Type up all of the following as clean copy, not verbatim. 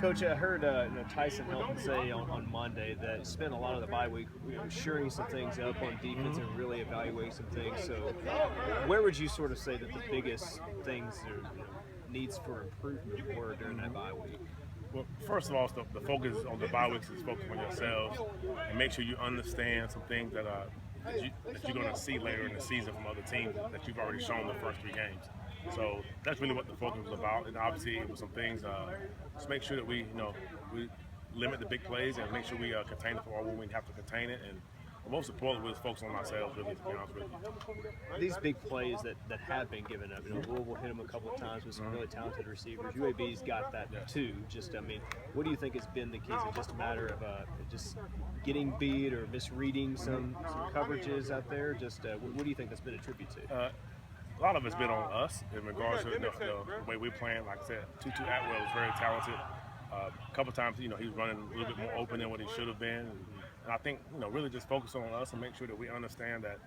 Coach, I heard Tyson Helton say on Monday that he spent a lot of the bye week shoring some things up on defense and really evaluating some things. So, where would you sort of say that the biggest things or needs for improvement were during that bye week? Well, first of all, the focus on the bye weeks is focus on yourselves and make sure you understand some things that you're going to see later in the season from other teams that you've already shown the first 3 games. So that's really what the focus was about. And obviously, it was some things. Just make sure that we limit the big plays and make sure we contain the ball when we have to contain it. And most importantly, was focus on ourselves, really, to be honest with you. These big plays that have been given up, Louisville hit them a couple of times with some really talented receivers. UAB's got that too. What do you think has been the case? Is it just a matter of just getting beat or misreading some coverages out there? What do you think that's been attributed to? A lot of it's been on us in regards to the way we're playing. Like I said, Tutu Atwell is very talented. A couple times, he's running a little bit more open than what he should have been. And I think, really just focus on us and make sure that we understand that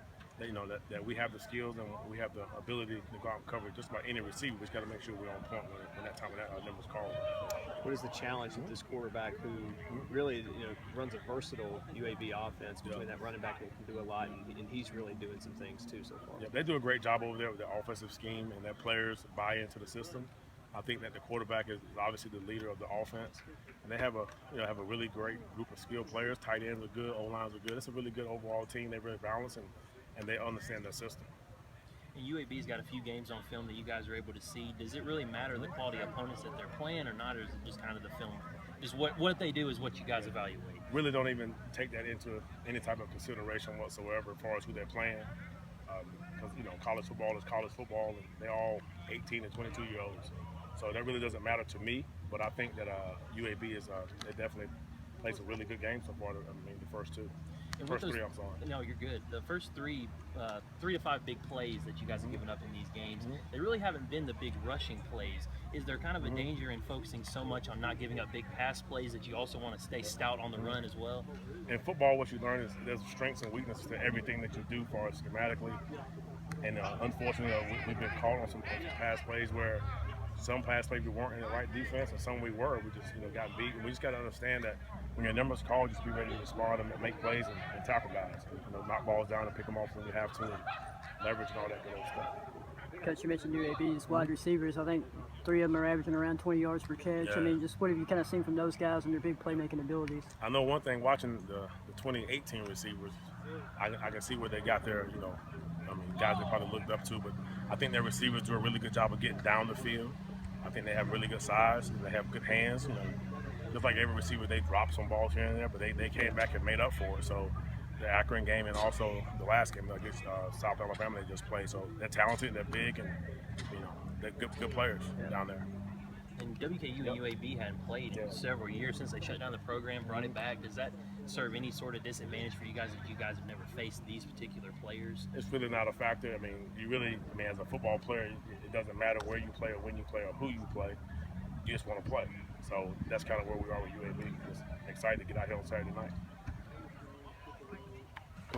we have the skills and we have the ability to go out and cover just about any receiver. We just got to make sure we're on point when that time of that number's called. What is the challenge with this quarterback who really runs a versatile UAB offense between that running back who can do a lot and he's really doing some things too so far? Yeah, they do a great job over there with their offensive scheme and their players buy into the system. I think that the quarterback is obviously the leader of the offense, and they have a really great group of skilled players. Tight ends are good, O-lines are good. It's a really good overall team. They're really balanced and they understand their system. And UAB's got a few games on film that you guys are able to see. Does it really matter the quality of opponents that they're playing or not, or is it just kind of the film? Just what they do is what you guys evaluate? Really don't even take that into any type of consideration whatsoever as far as who they're playing. Because, college football is college football, and they're all 18 and 22-year-olds. So that really doesn't matter to me, but I think that UAB they definitely played some really good games so far. The first two. First three, I'm sorry. No, you're good. The first 3 to 5 big plays that you guys have given up in these games, they really haven't been the big rushing plays. Is there kind of a danger in focusing so much on not giving up big pass plays that you also want to stay stout on the run as well? In football, what you learn is there's strengths and weaknesses to everything that you do as far as schematically. And unfortunately, we've been caught on some pass plays where some pass plays we weren't in the right defense, and some we were. We just got beat. And we just got to understand that when your number's called, just be ready to respond and make plays and tackle guys. And, knock balls down and pick them off when you have to, and leverage and all that good old stuff. Coach, you mentioned UAB's wide receivers. I think 3 of them are averaging around 20 yards per catch. Yeah. Just what have you kind of seen from those guys and their big playmaking abilities? I know one thing, watching the 2018 receivers, I can see where they got their, guys they probably looked up to, but I think their receivers do a really good job of getting down the field. I think they have really good size and they have good hands. Just like every receiver, they dropped some balls here and there, but they came back and made up for it. So the Akron game and also the last game against South Alabama they just played. So they're talented, they're big, and they're good players down there. And WKU and UAB hadn't played in several years since they shut down the program, brought it back. Does that serve any sort of disadvantage for you guys if you guys have never faced these particular players? It's really not a factor. As a football player, it doesn't matter where you play or when you play or who you play. You just want to play. So that's kind of where we are with UAB. Just excited to get out here on Saturday night.